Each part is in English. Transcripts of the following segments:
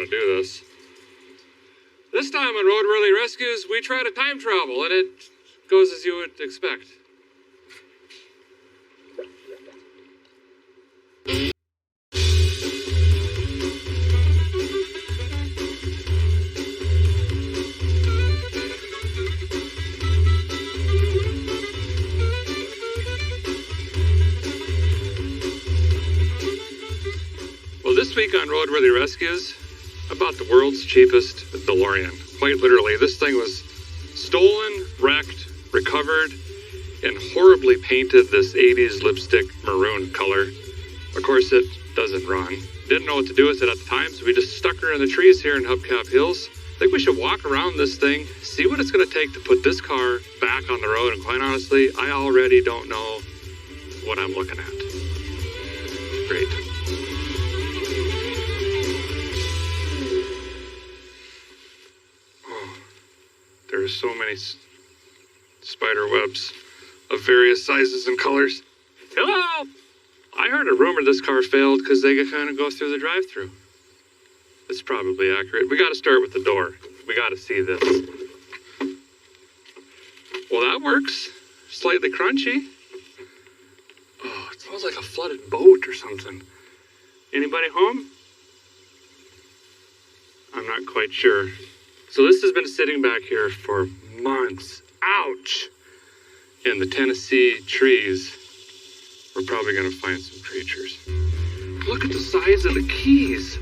to do this. This time on Roadworthy Rescues, we try to time travel, and it goes as you would expect. Well, this week on Roadworthy Rescues, about the world's cheapest DeLorean. Quite literally, this thing was stolen, wrecked, recovered, and horribly painted this 80s lipstick maroon color. Of course, it doesn't run. Didn't know what to do with it at the time, so we just stuck her in the trees here in Hubcap Hills. I think we should walk around this thing, see what it's going to take to put this car back on the road, and quite honestly, I already don't know what I'm looking at. Great. There's so many spider webs of various sizes and colors. Hello! I heard a rumor this car failed because they kind of go through the drive-thru. It's probably accurate. We got to start with the door. We got to see this. Well, that works. Slightly crunchy. Oh, it smells like a flooded boat or something. Anybody home? I'm not quite sure. So this has been sitting back here for months. Ouch! In the Tennessee trees. We're probably going to find some creatures. Look at the size of the keys.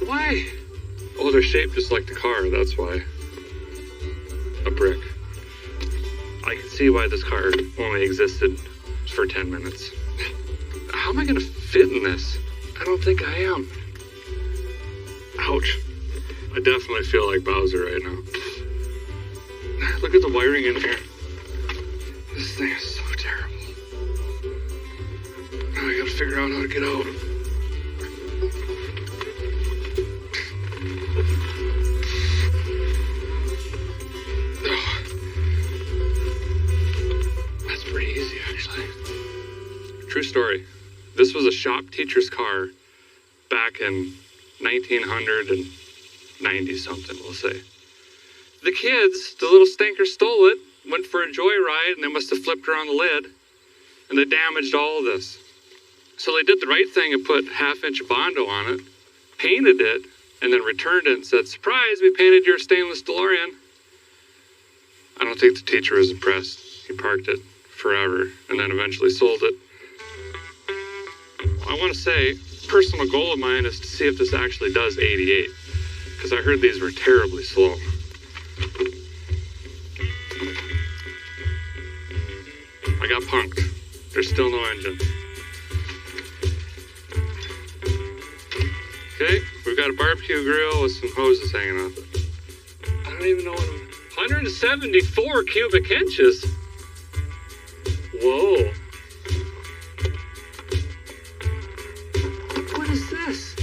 Why? Oh, they're shaped just like the car, that's why. A brick. I can see why this car only existed for 10 minutes. How am I going to fit in this? I don't think I am. Ouch. I definitely feel like Bowser right now. Look at the wiring in here. This thing is so terrible. Now I gotta figure out how to get out. Oh. That's pretty easy, actually. True story. This was a shop teacher's car back in 1990 something, we'll say. The kids, the little stinkers, stole it, went for a joyride, and they must have flipped her on the lid, and they damaged all of this. So they did the right thing and put half-inch Bondo on it, painted it, and then returned it and said, "Surprise, we painted your stainless DeLorean." I don't think the teacher was impressed. He parked it forever and then eventually sold it. I want to say, personal goal of mine is to see if this actually does 88, because I heard these were terribly slow. I got punked. There's still no engine. Okay, we've got a barbecue grill with some hoses hanging off it. I don't even know what 174 cubic inches. Whoa. What is this?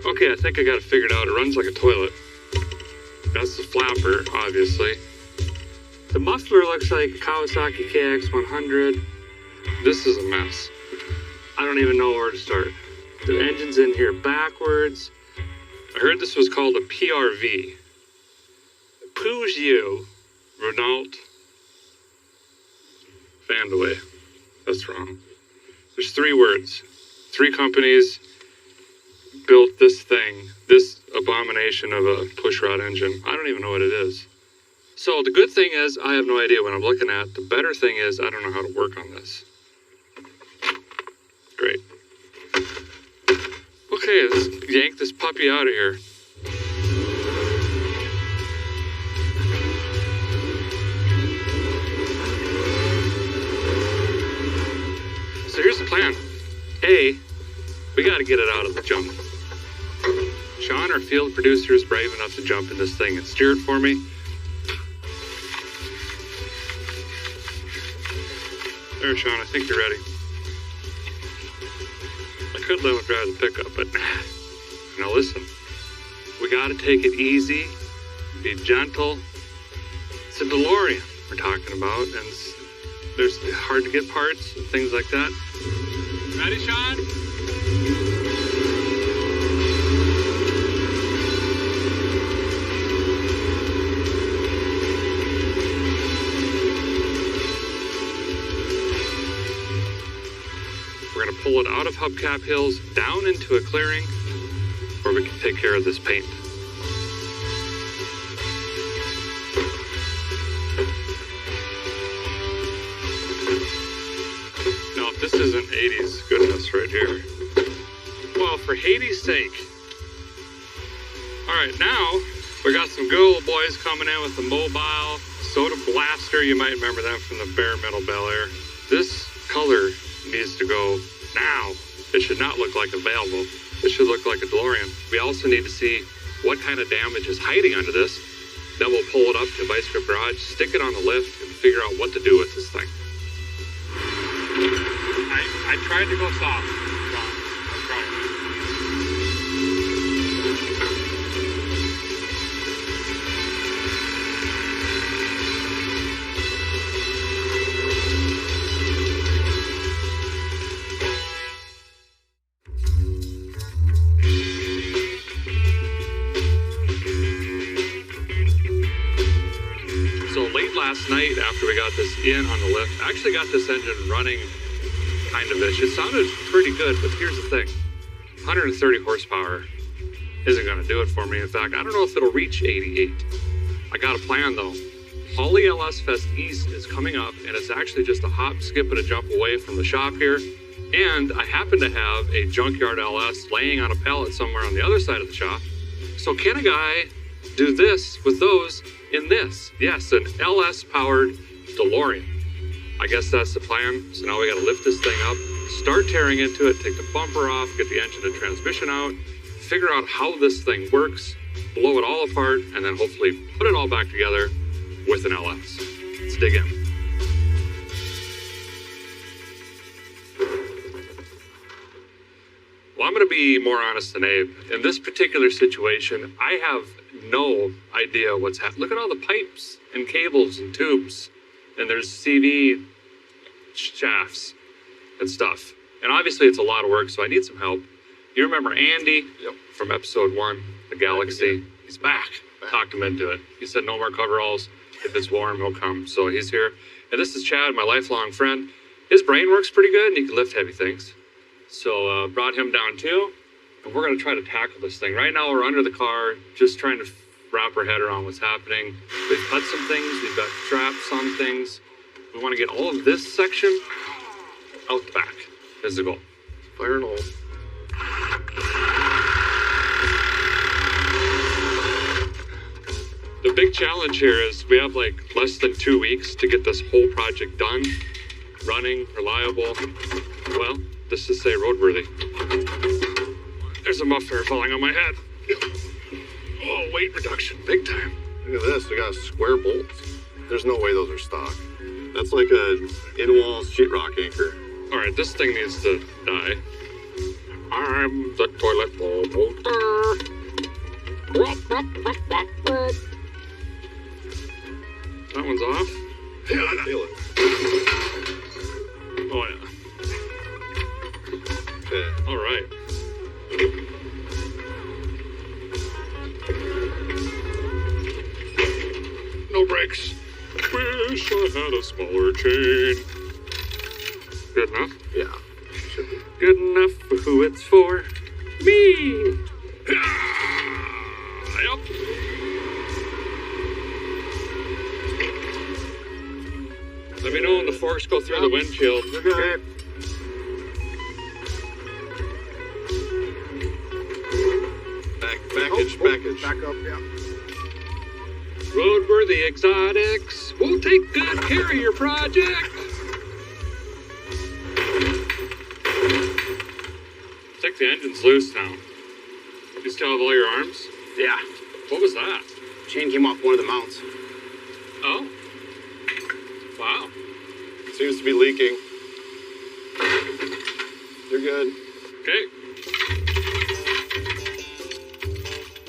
Okay, I think I got it figured out. It runs like a toilet. That's the flapper, obviously. The muffler looks like Kawasaki KX100. This is a mess. I don't even know where to start. The engine's in here backwards. I heard this was called a PRV. Peugeot Renault Vandeway. That's wrong. There's 3 words. 3 companies built this thing, this abomination of a pushrod engine. I don't even know what it is. So the good thing is I have no idea what I'm looking at. The better thing is I don't know how to work on this. Great. Okay, let's yank this puppy out of here. So here's the plan. A, we gotta get it out of the jump. Sean, our field producer, is brave enough to jump in this thing and steer it for me. There, Sean, I think you're ready. I could let him drive the pickup, but now listen. We gotta take it easy, be gentle. It's a DeLorean we're talking about, and there's hard to get parts and things like that. Ready, Sean? We're going to pull it out of hubcap hills, down into a clearing, where we can take care of this paint. Now, if this isn't 80s goodness right here. Well, for Hades' sake. All right, now we got some good old boys coming in with the mobile soda blaster. You might remember them from the bare metal Bel Air. This color needs to go now. It should not look like a Volvo. It should look like a DeLorean. We also need to see what kind of damage is hiding under this. Then we'll pull it up to Vice Grip Garage, stick it on the lift, and figure out what to do with this thing. I tried to go soft, John. I'm trying. So late last night, after we got this in on the lift, I actually got this engine running kind of ish. It sounded pretty good, but here's the thing. 130 horsepower isn't going to do it for me. In fact, I don't know if it'll reach 88. I got a plan though. Poly LS Fest East is coming up, and it's actually just a hop, skip, and a jump away from the shop here. And I happen to have a junkyard LS laying on a pallet somewhere on the other side of the shop. So can a guy do this with those in this? Yes, an LS powered DeLorean. I guess that's the plan. So now we got to lift this thing up, start tearing into it, take the bumper off, get the engine and transmission out, figure out how this thing works, blow it all apart, and then hopefully put it all back together with an LS. Let's dig in. Well, I'm going to be more honest than Abe. In this particular situation, I have no idea what's happening. Look at all the pipes and cables and tubes. And there's CV shafts and stuff. And obviously it's a lot of work, so I need some help. You remember Andy from episode 1, the Galaxy? He's back. Talked him into it. He said no more coveralls. If it's warm, he'll come. So he's here. And this is Chad, my lifelong friend. His brain works pretty good, and he can lift heavy things. So brought him down too. And we're going to try to tackle this thing. Right now we're under the car, just trying to wrap our head around what's happening. We've cut some things. We've got straps on things. We want to get all of this section out the back is the goal. Fire and hold. The big challenge here is we have like less than 2 weeks to get this whole project done, running, reliable. Well, let's just say roadworthy. There's a muffler falling on my head. Oh, weight reduction, big time. Look at this, we got square bolts. There's no way those are stock. That's like a in-wall sheetrock anchor. All right, this thing needs to die. I'm the toilet bowl bolter. That one's off? Yeah, I feel it. Oh, yeah. Okay. All right. No brakes. Wish I had a smaller chain. Good enough? Yeah, should be. Good enough for who it's for. Me! Yup. Let me know when the forks go through the windshield. Okay. Package. Back up, yeah. Roadworthy Exotics. We'll take good care of your project. I think the engine's loose now. You still have all your arms? Yeah. What was that? Chain came off one of the mounts. Oh. Wow. Seems to be leaking. You're good. Okay.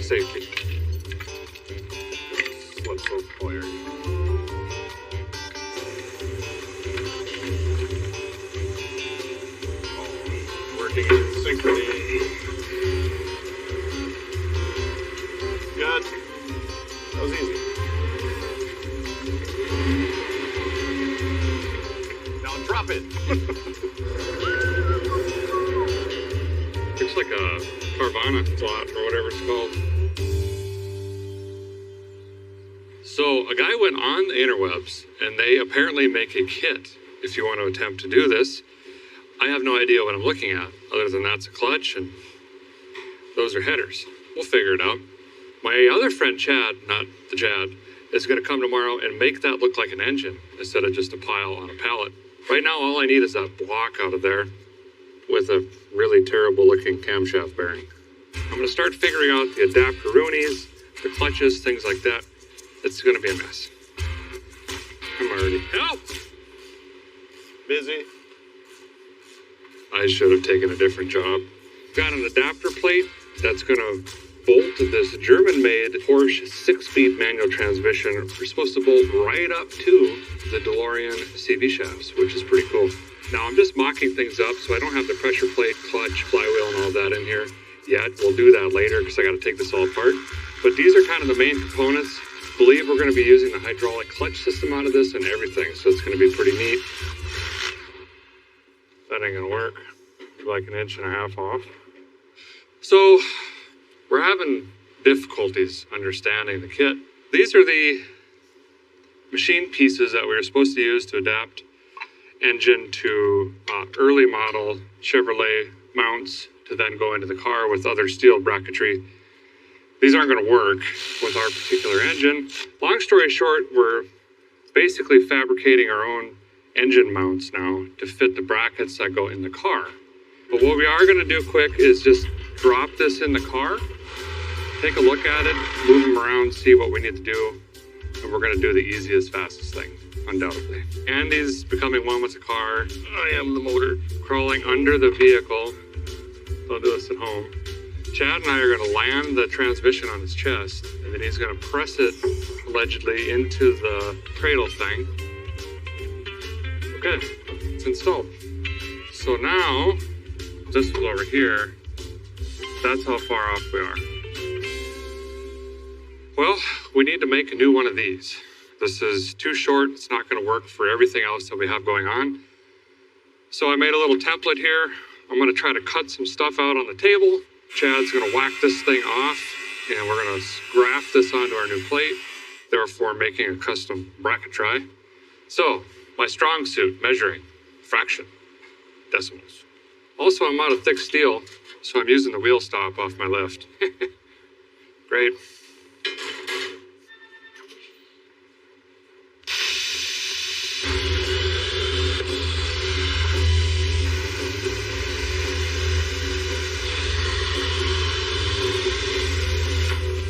Safety. Slip so clear. working in synchrony. Good. That was easy. Now drop it. Looks like a Carvana slot or whatever it's called. So a guy went on the interwebs and they apparently make a kit if you want to attempt to do this. I have no idea what I'm looking at other than that's a clutch and those are headers. We'll figure it out. My other friend Chad, not the Chad, is going to come tomorrow and make that look like an engine instead of just a pile on a pallet. Right now all I need is that block out of there with a really terrible looking camshaft bearing. I'm going to start figuring out the adapter-roonies, the clutches, things like that. It's going to be a mess. I'm already... Help! Busy. I should have taken a different job. Got an adapter plate that's going to bolt this German-made Porsche 6-speed manual transmission. We're supposed to bolt right up to the DeLorean CV shafts, which is pretty cool. Now, I'm just mocking things up, so I don't have the pressure plate, clutch, flywheel, and all that in here yet. We'll do that later because I got to take this all apart. But these are kind of the main components. I believe we're going to be using the hydraulic clutch system out of this and everything, so it's going to be pretty neat. That ain't going to work. Like an inch and a half off. So, we're having difficulties understanding the kit. These are the machine pieces that we were supposed to use to adapt engine to early model Chevrolet mounts to then go into the car with other steel bracketry. These aren't going to work with our particular engine. Long story short, we're basically fabricating our own engine mounts now to fit the brackets that go in the car. But what we are going to do quick is just drop this in the car, take a look at it, move them around, see what we need to do, and we're going to do the easiest, fastest thing, undoubtedly. Andy's becoming one with the car. I am the motor. Crawling under the vehicle. Don't do this at home. Chad and I are going to land the transmission on his chest, and then he's going to press it, allegedly, into the cradle thing. Okay, it's installed. So now, this is over here. That's how far off we are. Well, we need to make a new one of these. This is too short. It's not going to work for everything else that we have going on. So I made a little template here. I'm going to try to cut some stuff out on the table. Chad's going to whack this thing off, and we're going to graft this onto our new plate, therefore making a custom bracket try. So, my strong suit, measuring, fraction, decimals. Also, I'm out of thick steel, so I'm using the wheel stop off my lift. Great.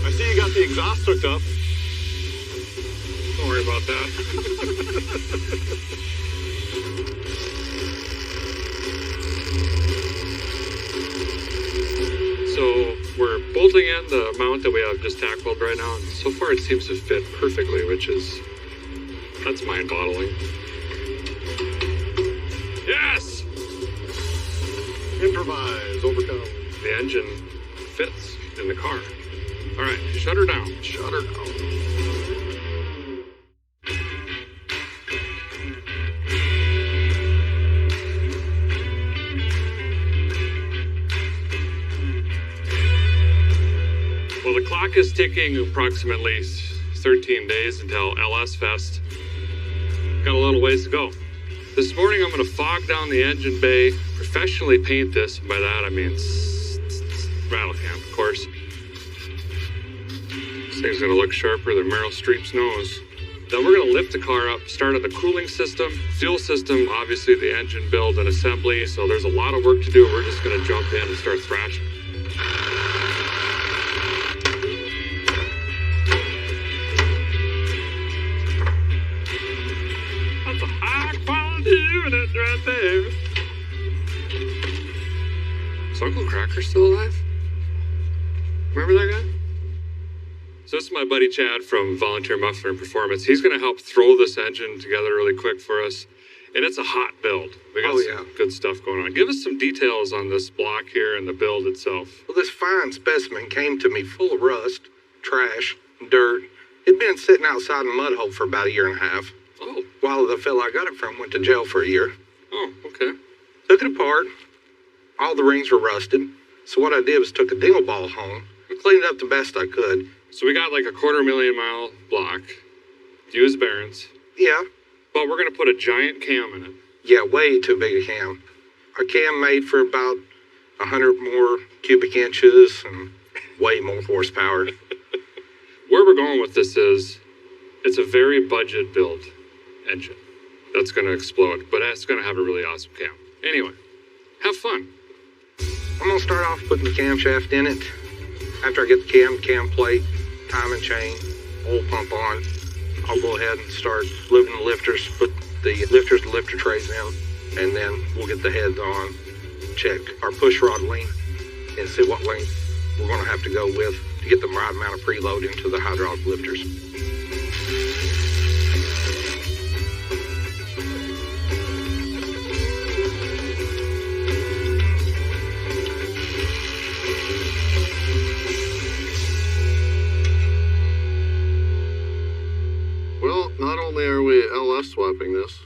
I see you got the exhaust hooked up. Don't worry about that. So we're bolting in the mount that we have just tack welded right now, and so far it seems to fit perfectly, that's mind-boggling. Yes! Improvise, overcome. The engine fits in the car. All right, shut her down. Shut her down. Well, the clock is ticking approximately 13 days until LS Fest. Got a little ways to go. This morning I'm going to fog down the engine bay, professionally paint this, and by that I mean rattle can, of course. This thing's going to look sharper than Meryl Streep's nose. Then we're going to lift the car up, start on the cooling system, fuel system, obviously the engine build and assembly, so there's a lot of work to do. We're just going to jump in and start thrashing. That's a high quality unit right there. Is Uncle Cracker still alive? Remember that guy? So this is my buddy Chad from Volunteer Muffler and Performance. He's going to help throw this engine together really quick for us. And it's a hot build. We got some good stuff going on. Give us some details on this block here and the build itself. Well, this fine specimen came to me full of rust, trash, and dirt. It'd been sitting outside in a mud hole for about 1.5 years. Oh. While the fella I got it from went to jail for 1 year. Oh, okay. Took it apart. All the rings were rusted. So what I did was took a dingle ball home and cleaned it up the best I could. So we got like a 250,000-mile block. Used bearings. Yeah. But we're going to put a giant cam in it. Yeah, way too big a cam. A cam made for about 100 more cubic inches and way more horsepower. Where we're going with this is, it's a very budget build engine that's going to explode, but it's going to have a really awesome cam. Anyway, have fun. I'm going to start off putting the camshaft in it. After I get the cam plate, timing chain, oil pump on, I'll go ahead and start lubing the lifters, put the lifters and lifter trays in, and then we'll get the heads on, check our push rod length, and see what length we're going to have to go with to get the right amount of preload into the hydraulic lifters. Well, not only are we LS swapping this,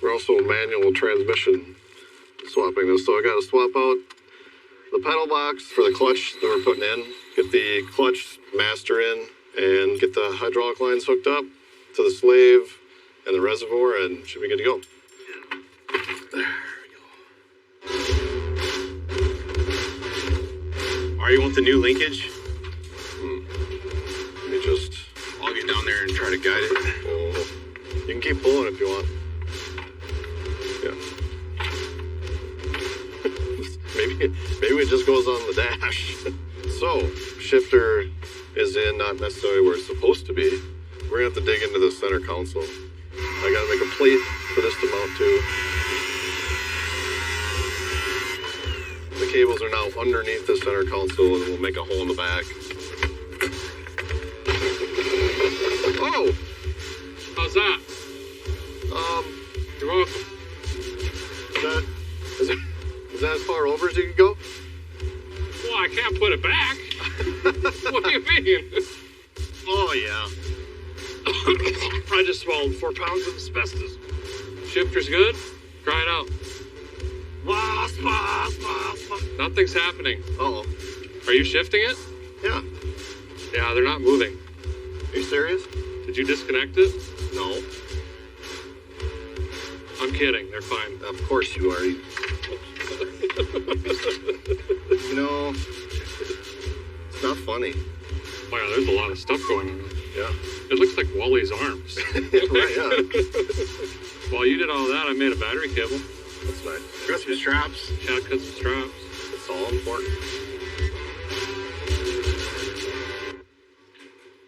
we're also manual transmission swapping this. So I got to swap out the pedal box for the clutch that we're putting in, get the clutch master in, and get the hydraulic lines hooked up to the slave and the reservoir, and should be good to go. There we go. Are you want the new linkage? Let me just... I'll get down there and try to guide it. Oh, you can keep pulling if you want. Yeah. maybe it just goes on the dash. So, shifter is in, not necessarily where it's supposed to be. We're gonna have to dig into the center console. I gotta make a plate for this to mount to. The cables are now underneath the center console, and we'll make a hole in the back. Oh! How's that? You're welcome. Is that as far over as you can go? Well, I can't put it back. What do you mean? Oh, yeah. I just swallowed 4 pounds of asbestos. Shifter's good? Try it out. Nothing's happening. Uh-oh. Are you shifting it? Yeah. Yeah, they're not moving. Are you serious? Did you disconnect it? No. I'm kidding. They're fine. Of course you are. You know, it's not funny. Wow, there's a lot of stuff going on. Yeah. It looks like Wally's arms. Right, yeah. While you did all that, I made a battery cable. That's nice. Cut some straps. Chad cut some straps. It's all important.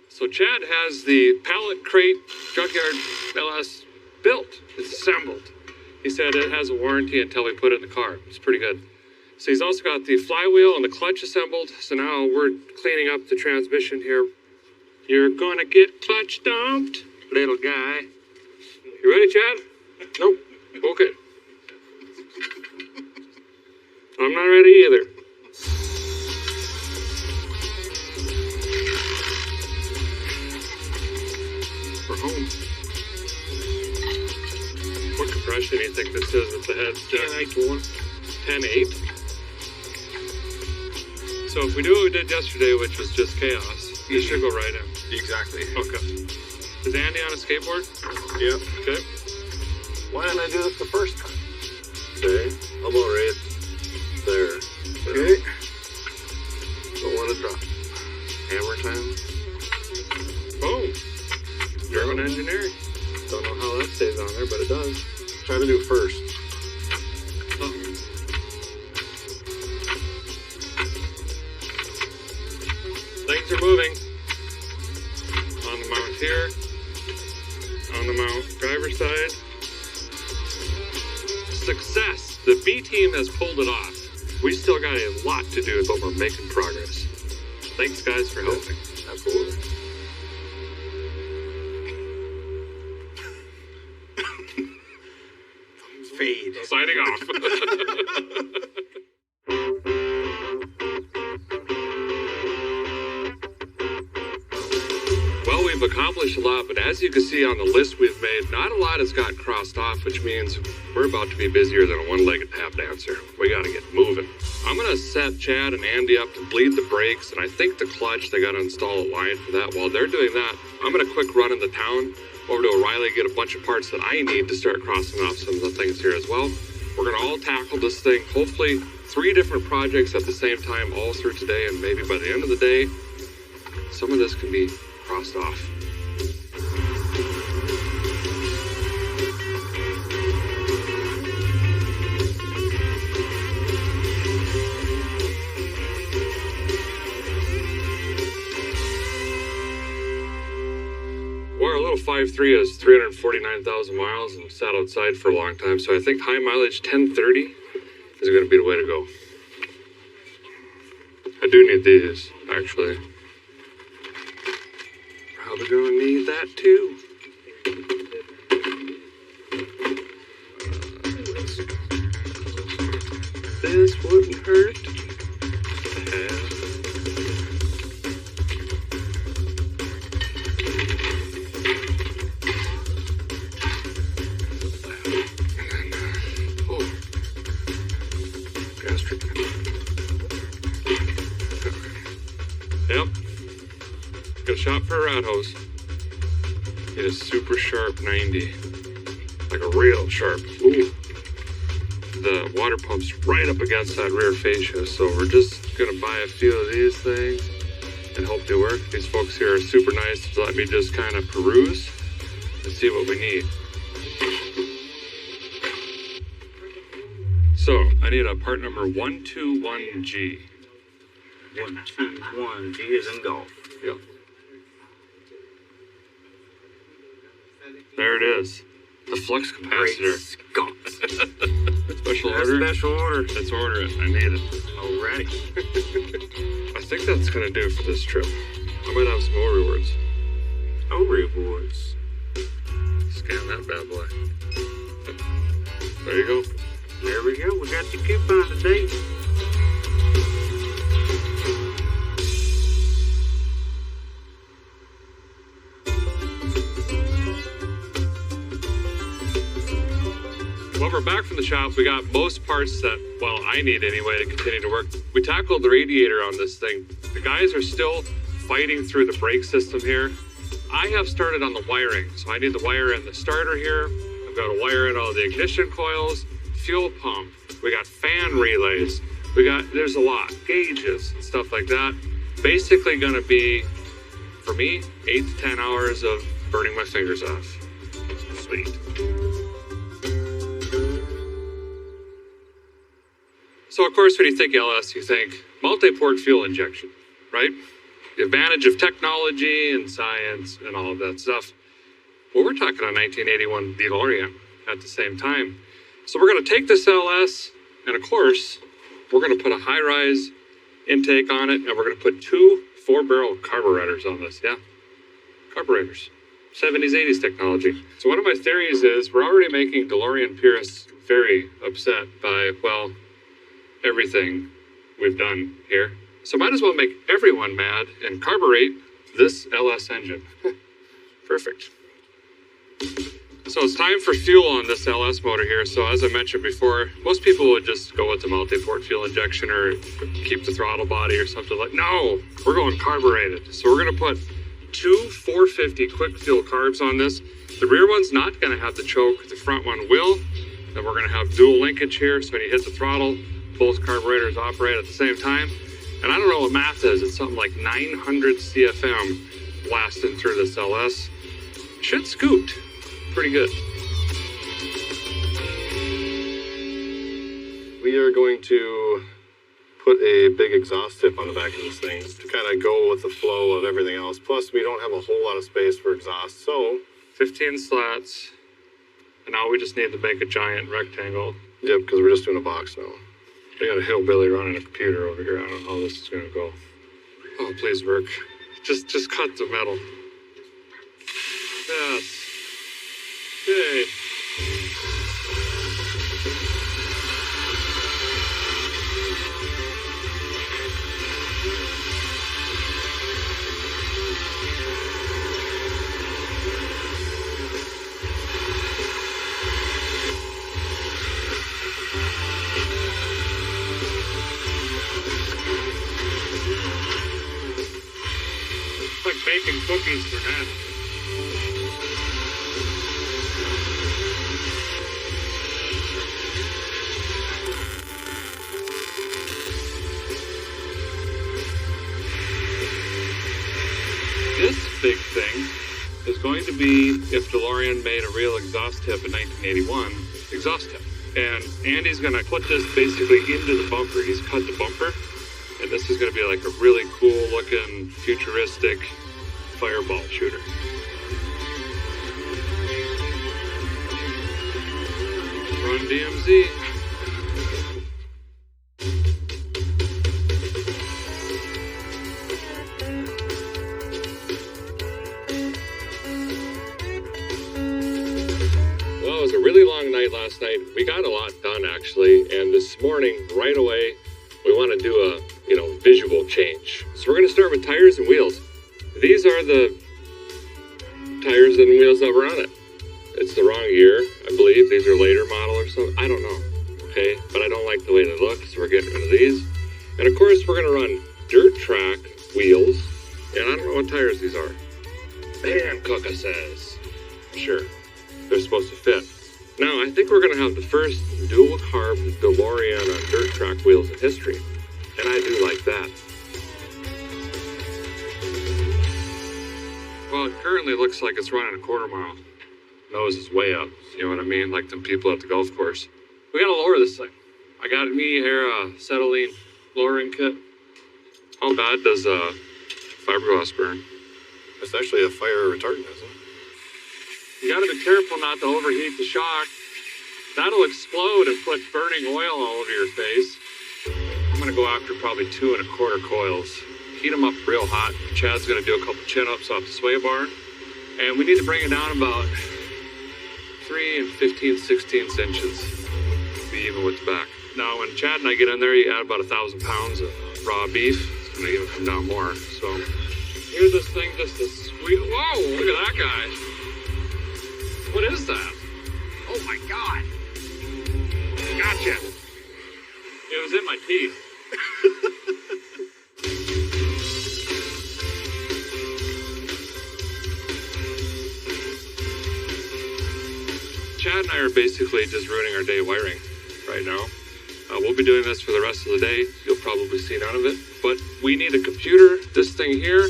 So Chad has the pallet crate junkyard LS built. It's assembled. He said it has a warranty until we put it in the car. It's pretty good. So he's also got the flywheel and the clutch assembled. So now we're cleaning up the transmission here. You're gonna get clutch dumped, little guy. You ready, Chad? Nope. Okay. I'm not ready either. We're home. What compression do you think this is at the head, Jack? 10.8. So if we do what we did yesterday, which was just chaos, this should go right in. Exactly. Okay. Is Andy on a skateboard? Yeah. Okay. Why didn't I do this the first time? Okay. How about right there? Okay. Don't let it drop. Hammer time. Boom. German engineering. Don't know how that stays on there, but it does. Try to do first. Things are moving. On the mount here. On the mount driver's side. Success. The B team has pulled it off. We still got a lot to do, but we're making progress. Thanks, guys, for helping. Absolutely. fade. Signing off. Well, we've accomplished a lot, but as you can see on the list we've made, not a lot has got crossed off, which means we're about to be busier than a one-legged tap dancer. We gotta get moving. I'm gonna set Chad and Andy up to bleed the brakes, and I think the clutch, they gotta install a line for that. While they're doing that, I'm gonna quick run into town, over to O'Reilly, get a bunch of parts that I need to start crossing off some of the things here as well. We're gonna all tackle this thing, hopefully 3 different projects at the same time, all through today, and maybe by the end of the day, some of this can be crossed off. Well, our little 5.3 has 349,000 miles and sat outside for a long time, so I think high mileage 1030 is going to be the way to go. I do need these, actually. Probably gonna need that too. This wouldn't hurt to have. Oh, gastric. Yep. Got a shot for a rat hose. It is super sharp 90. Like a real sharp. Ooh. The water pump's right up against that rear fascia, so we're just gonna buy a few of these things and hope they work. These folks here are super nice to let me just kind of peruse and see what we need. So, I need a part number 121G. 121 G is in golf. Yep. There it is. The flux capacitor. Scott. Special order? Special order. Let's order it. I need it. Alrighty. I think that's going to do for this trip. I might have some more rewards. Oh, rewards. Scan that bad boy. There you go. There we go. We got the coupon today. Well, we're back from the shop. We got most parts that, well, I need anyway to continue to work. We tackled the radiator on this thing. The guys are still fighting through the brake system here. I have started on the wiring, so I need the wire in the starter here. I've got to wire in all the ignition coils, fuel pump. We got fan relays. There's a lot, gauges, and stuff like that. Basically going to be, for me, 8 to 10 hours of burning my fingers off. Sweet. So, of course, when you think LS, you think multi-port fuel injection, right? The advantage of technology and science and all of that stuff. Well, we're talking a 1981 DeLorean at the same time. So we're going to take this LS, and of course, we're going to put a high-rise intake on it, and we're going to put 2 4-barrel carburetors on this, yeah. Carburetors. 70s, 80s technology. So one of my theories is we're already making DeLorean purists very upset by, well, everything we've done here. So might as well make everyone mad and carburate this LS engine. Perfect. So it's time for fuel on this LS motor here. So as I mentioned before, most people would just go with the multi-port fuel injection or keep the throttle body or something like. No, we're going carbureted. So we're gonna put 2 450 quick fuel carbs on this. The rear one's not gonna have the choke, the front one will. Then we're gonna have dual linkage here, so when you hit the throttle, both carburetors operate at the same time. And I don't know what math is, it's something like 900 CFM blasting through this LS. Should scoot pretty good. We are going to put a big exhaust tip on the back of this thing to kind of go with the flow of everything else. Plus, we don't have a whole lot of space for exhaust, so 15 slats, and now we just need to make a giant rectangle. Yep, because we're just doing a box now. I got a hillbilly running a computer over here. I don't know how this is gonna go. Oh, please work. Just cut the metal. Yes. Yay. baking cookies for Ned. This big thing is going to be if DeLorean made a real exhaust tip in 1981 exhaust tip. And Andy's going to put this basically into the bumper. He's cut the bumper, and this is going to be like a really cool looking futuristic fireball shooter. Run DMZ. Well, it was a really long night last night. We got a lot done actually, and this morning, right away, we want to do a, visual change. So we're going to start with tires and wheels. These are the tires and wheels that were on it. It's the wrong year, I believe. These are later model or something. I don't know. Okay, but I don't like the way they look, so we're getting rid of these. And of course, we're going to run dirt track wheels. And I don't know what tires these are. Man, Coca says. Sure, they're supposed to fit. Now, I think we're going to have the first dual carb DeLorean on dirt track wheels in history. And I do like that. Well, it currently looks like it's running a quarter mile. Nose is way up, you know what I mean? Like them people at the golf course. We gotta lower this thing. I got me here a acetylene lowering kit. How bad does fiberglass burn? It's actually a fire retardant, isn't it? You gotta be careful not to overheat the shock. That'll explode and put burning oil all over your face. I'm gonna go after probably 2 1/4 coils. Heat them up real hot. Chad's gonna do a couple chin-ups off the sway bar. And we need to bring it down about 3 15/16 inches to be even with the back. Now, when Chad and I get in there, you add about 1,000 pounds of raw beef. It's gonna even come down more. So here's this thing just to squeeze. Whoa, look at that guy. What is that? Oh my God. Gotcha. It was in my teeth. Chad and I are basically just ruining our day wiring right now. We'll be doing this for the rest of the day. You'll probably see none of it. But we need a computer, this thing here,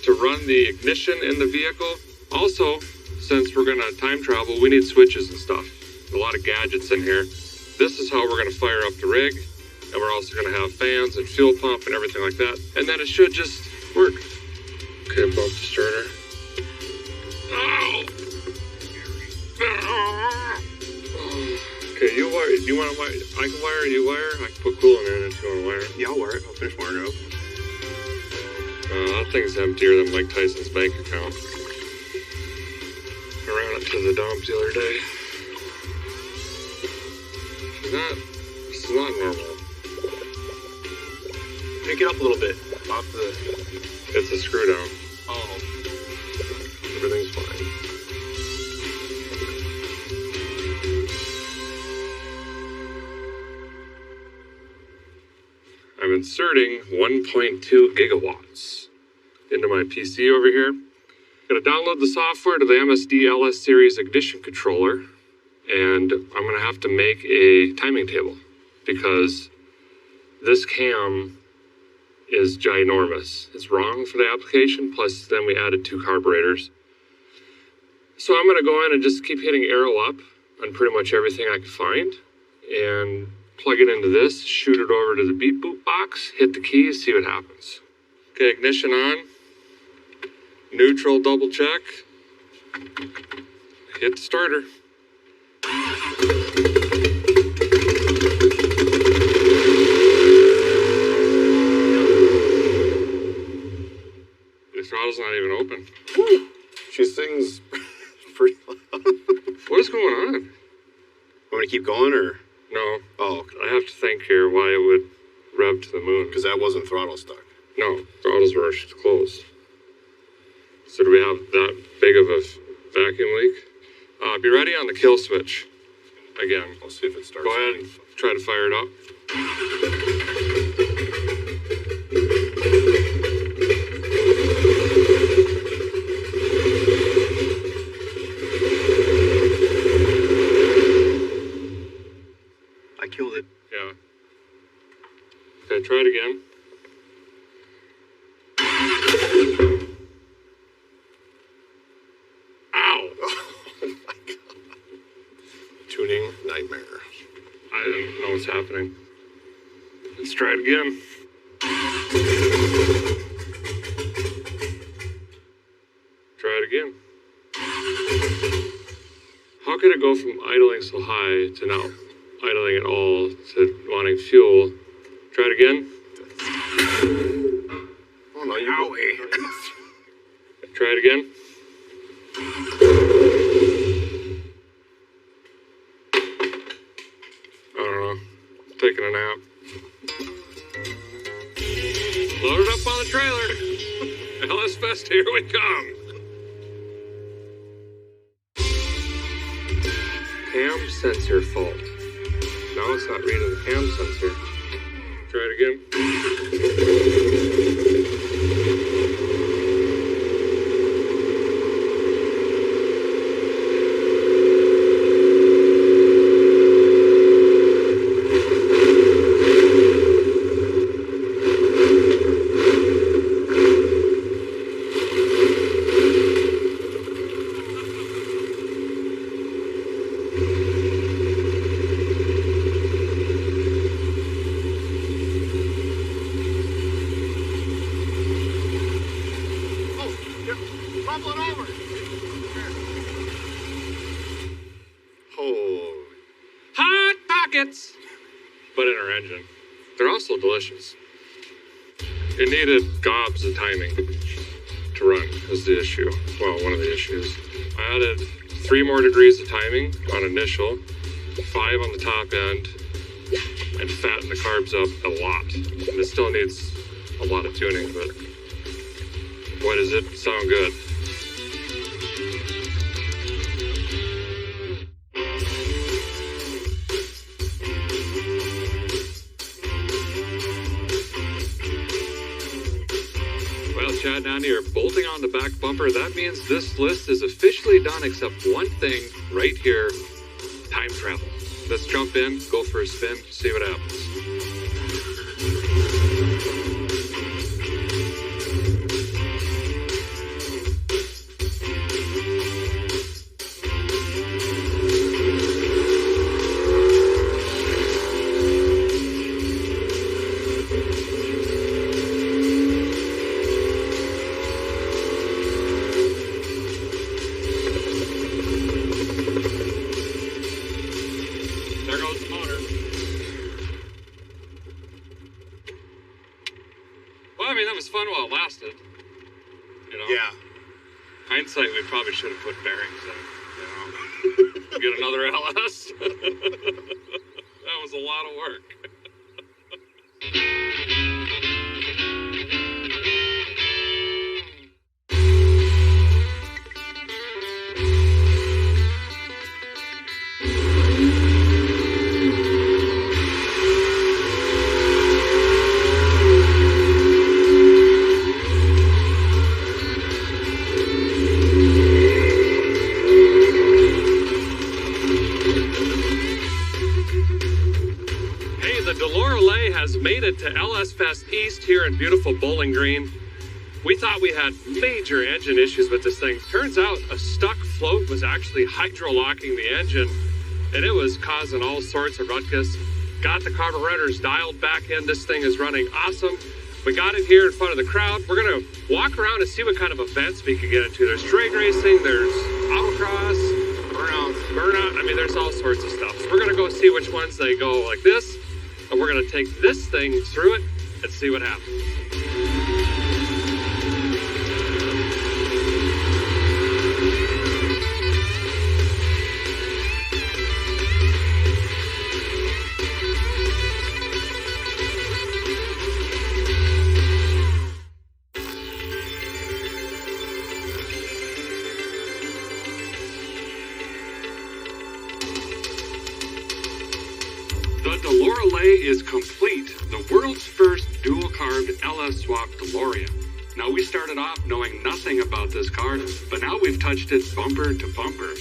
to run the ignition in the vehicle. Also, since we're going to time travel, we need switches and stuff. A lot of gadgets in here. This is how we're going to fire up the rig. And we're also going to have fans and fuel pump and everything like that. And then it should just work. Okay, bump the starter. Ow! Okay, you wire. Do you want to wire? I can wire. You wire. I can put coolant in if you want to wire. Yeah, I'll wire it. I'll finish wiring it up. That thing's emptier than Mike Tyson's bank account. I ran it to the dump the other day. This is not normal. Pick it up a little bit. Off the. It's a screw down. Oh. Everything's fine. I'm inserting 1.2 gigawatts into my PC over here. Gonna download the software to the MSD LS series ignition controller, and I'm gonna have to make a timing table because this cam is ginormous. It's wrong for the application, plus then we added 2 carburetors. So I'm gonna go in and just keep hitting arrow up on pretty much everything I can find, and plug it into this, shoot it over to the beep boop box, hit the keys, see what happens. Okay, ignition on. Neutral double check. Hit the starter. The throttle's not even open. Woo. She sings pretty loud. What is going on? Want me to keep going or? No. Oh, okay. I have to think here why it would rev to the moon. Because that wasn't throttle stuck. No, throttles were closed. So do we have that big of a vacuum leak? Be ready on the kill switch. Again. I'll see if it starts. Go ahead and try to fire it up. try it again. Ow! Oh my god. Tuning nightmare. I don't know what's happening. Let's try it again. Try it again. How could it go from idling so high to now idling at all to wanting fuel? Try it again. Oh no, you Try it again. I don't know. Taking a nap. Load it up on the trailer. LS Fest, here we come. Cam sensor fault. No, it's not reading the cam sensor. Try it again. But in our engine. They're also delicious. It needed gobs of timing to run is the issue. Well, one of the issues. I added 3 more degrees of timing on initial, 5 on the top end, and fattened the carbs up a lot. And it still needs a lot of tuning, but boy, does it sound good. Chad, down here, bolting on the back bumper. That means this list is officially done except one thing right here, time travel. Let's jump in, go for a spin, see what happens. Fun while it lasted. You know? Yeah. Hindsight, we probably should have put bearings in. You know? Get another LS. That was a lot of work. DeLoralet has made it to LS Fest East here in beautiful Bowling Green. We thought we had major engine issues with this thing. Turns out a stuck float was actually hydro-locking the engine, and it was causing all sorts of ruckus. Got the carburetors dialed back in. This thing is running awesome. We got it here in front of the crowd. We're going to walk around and see what kind of events we can get into. There's drag racing, there's autocross, burnout. I mean, there's all sorts of stuff. So we're going to go see which ones they go like this. And we're going to take this thing through it and see what happens. The DeLoralet is complete, the world's first dual-carbed LS-swap DeLorean. Now, we started off knowing nothing about this car, but now we've touched it bumper to bumper.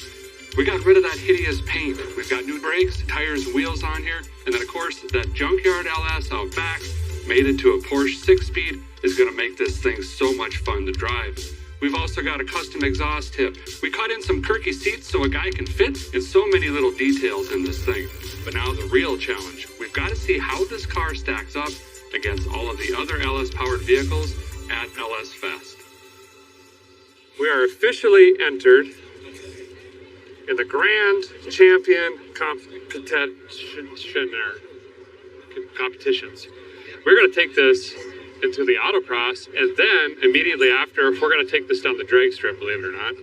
We got rid of that hideous paint. We've got new brakes, tires, and wheels on here, and then, of course, that junkyard LS out back. mated to a Porsche 6-speed is going to make this thing so much fun to drive. We've also got a custom exhaust tip. We cut in some Kirky seats so a guy can fit, and so many little details in this thing. But now the real challenge. We've got to see how this car stacks up against all of the other LS-powered vehicles at LS Fest. We are officially entered in the Grand Champion competitions. We're going to take this into the autocross, and then immediately after, we're going to take this down the drag strip, believe it or not.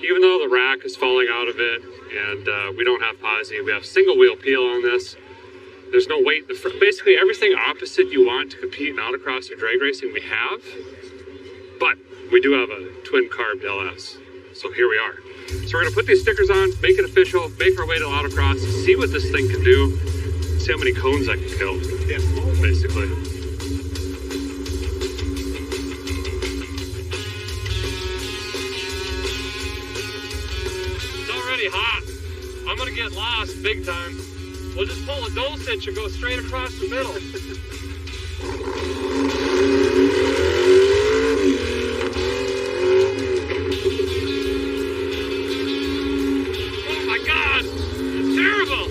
Even though the rack is falling out of it, and we don't have posi, we have single wheel peel on this. There's no weight. Basically, everything opposite you want to compete in autocross or drag racing, we have. But we do have a twin carb LS. So here we are. So we're going to put these stickers on, make it official, make our way to autocross, see what this thing can do, see how many cones I can kill, basically. It's already hot. I'm going to get lost big time. We'll just pull a dosage and go straight across the middle. Oh my God! It's terrible!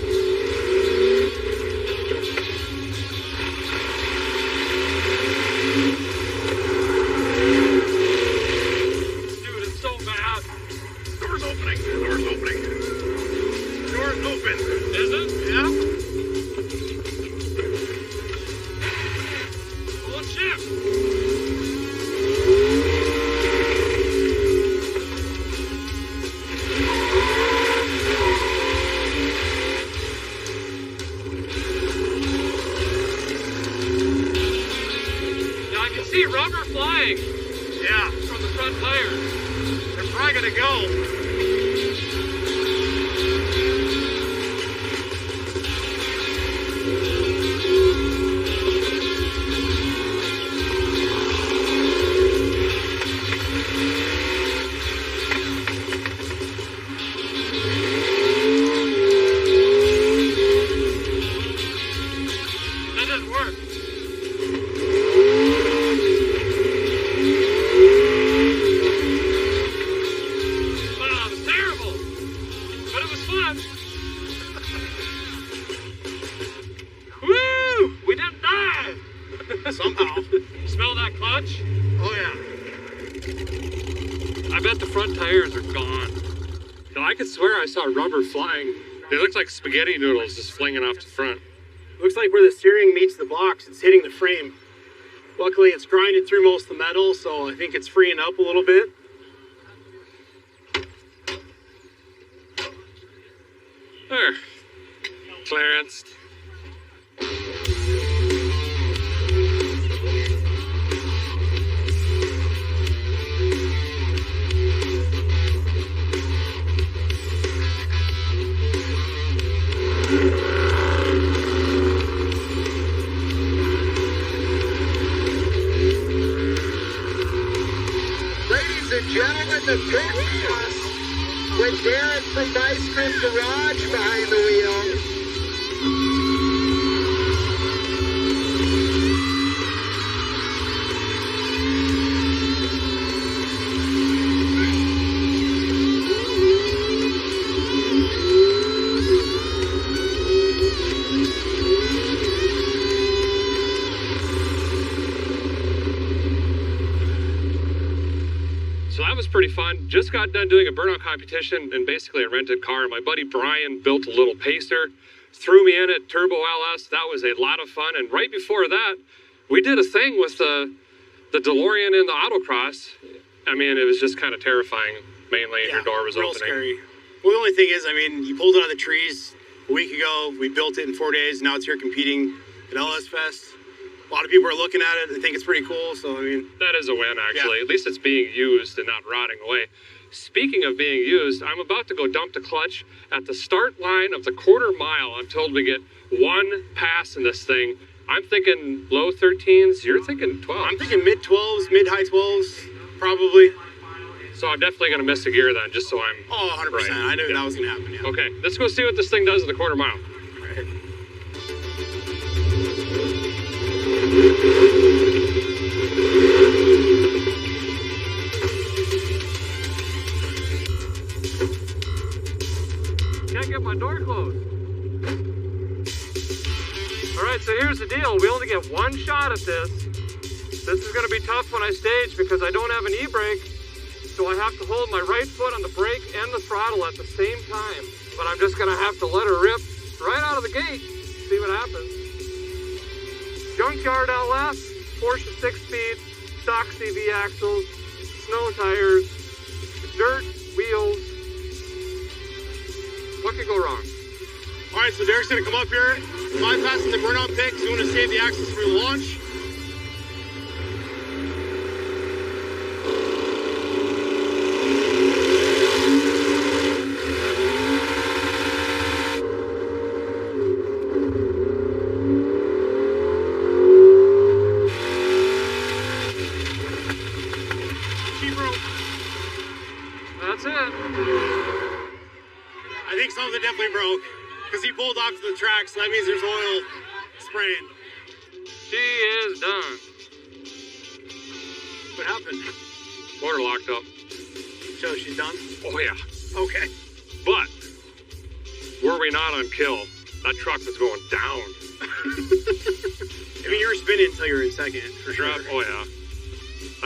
Dude, it's so bad. Door's opening. Door's opening. Door's open. Is it? Yeah. Oh shit! Now I can see rubber flying. Yeah, from the front tires. They're probably gonna go. Somehow. Smell that clutch? Oh yeah. I bet the front tires are gone. No, I could swear I saw rubber flying. They looked like spaghetti noodles just flinging off the front. Looks like where the steering meets the box, it's hitting the frame. Luckily, it's grinded through most of the metal, so I think it's freeing up a little bit. There. Clarence. Ladies and gentlemen, the pit boss with Derek from Ice Cream Garage behind the wheel. So that was pretty fun. Just got done doing a burnout competition in basically a rented car. My buddy Brian built a little pacer, threw me in it, Turbo LS. That was a lot of fun. And right before that, we did a thing with the DeLorean in the autocross. I mean, it was just kind of terrifying, mainly, and your door was real opening. Scary. Well, the only thing is, I mean, you pulled it out of the trees a week ago. We built it in 4 days. Now it's here competing at LS Fest. A lot of people are looking at it. They think it's pretty cool. So, I mean, That is a win, actually. Yeah. At least it's being used and not rotting away. Speaking of being used, I'm about to go dump the clutch at the start line of the quarter mile. I'm told we get one pass in this thing. I'm thinking low 13s. You're thinking 12s. I'm thinking mid-12s, mid-high 12s, probably. So I'm definitely going to miss a gear then, just so I'm... Oh, 100%. Right. I knew Yeah. that was going to happen, yeah. Okay, let's go see what this thing does at the quarter mile. Right. right, so here's the deal. We only get one shot at this. This is going to be tough when I stage because I don't have an e-brake. So I have to hold my right foot on the brake and the throttle at the same time. But I'm just going to have to let her rip right out of the gate. See what happens. Junkyard LS, Porsche 6-speed, stock CV axles, snow tires, dirt, wheels. What could go wrong? All right, so Derek's gonna come up here, bypassing the burnout pit, because we want to save the axles for the launch. She broke. That's it. I think something definitely broke. Because he pulled off to the track, so that means there's oil spraying. She is done. What happened? Motor locked up. Joe, she's done? Oh, yeah. Okay. But, were we not on kill, that truck was going down. I mean, you were spinning until you were in second, for sure. Oh, yeah.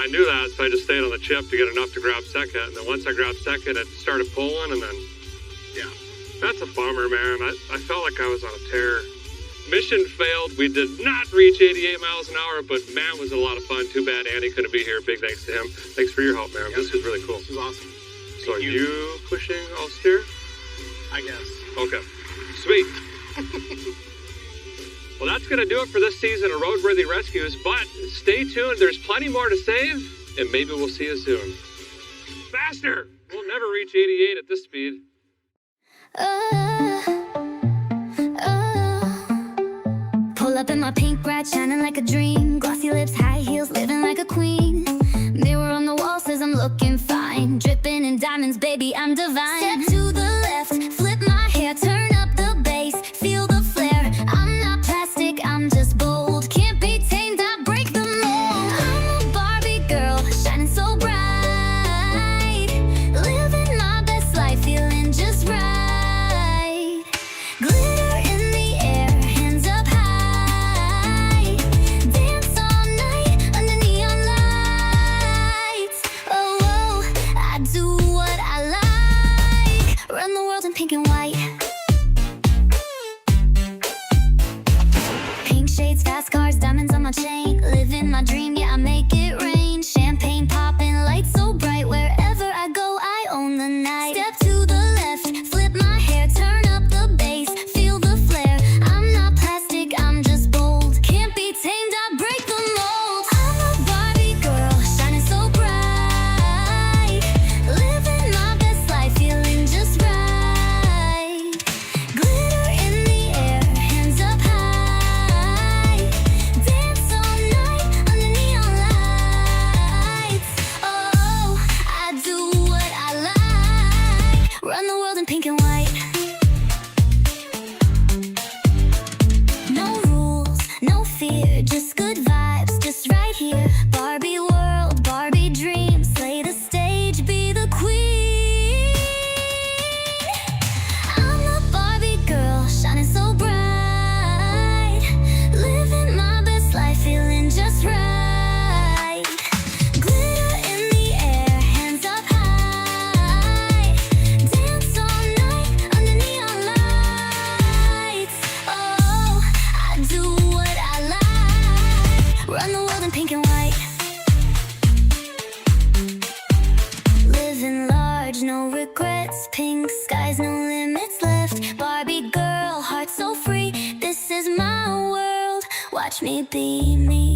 I knew that, so I just stayed on the chip to get enough to grab second. And then once I grabbed second, it started pulling, and then... Yeah. That's a bummer, man. I felt like I was on a tear. Mission failed. We did not reach 88 miles an hour, but man, was it a lot of fun. Too bad Andy couldn't be here. Big thanks to him. Thanks for your help, man. Yeah, this was really cool. This was awesome. So are you pushing all steer? I guess. Okay. Sweet. Well, that's going to do it for this season of Roadworthy Rescues, but stay tuned. There's plenty more to save, and maybe we'll see you soon. Faster! We'll never reach 88 at this speed. Pull up in my pink ride, shining like a dream. Glossy lips, high heels, living like a queen. Mirror on the wall says I'm looking fine. Dripping in diamonds, baby, I'm divine. Step to the left, flip my hair, turn up the bass, feel the flare. I'm not plastic, I'm just bold. Can't be tamed, I break the mold. I'm a Barbie girl, shining so bright. Living my best life, feeling just right. Glitter in the air, hands up high. Dance all night under neon lights. Oh, oh, I do what I like. Run the world in pink and white. Pink shades, fast cars, diamonds on my chain. Living my dream, yeah, I make it rain. Champagne popping, lights so bright. Wherever I go, I own the night. Step to the left, flip my hair, turn up the bass, feel the flare. I'm not plastic, I'm just bold. Can't be tamed, I break the mold. I'm a Barbie girl, shining so bright. Living my best life, feeling just right. Glitter in the air, hands up high. Dance all night under neon lights. Oh, I do what I like. Run the world in pink and white. No rules, no fear, just good vibes, just right here. Barbie world, Barbie dreams, slay the stage, be the queen. I'm a Barbie girl, shining so bright. Living my best life, feeling just right. Glitter in the air, hands up high. Dance all night under neon lights. Oh, I do what I like. Run the world in pink and white. Living large, no regrets. Pink skies, no limits left. Barbie girl, heart so free. This is my world. Watch me be me.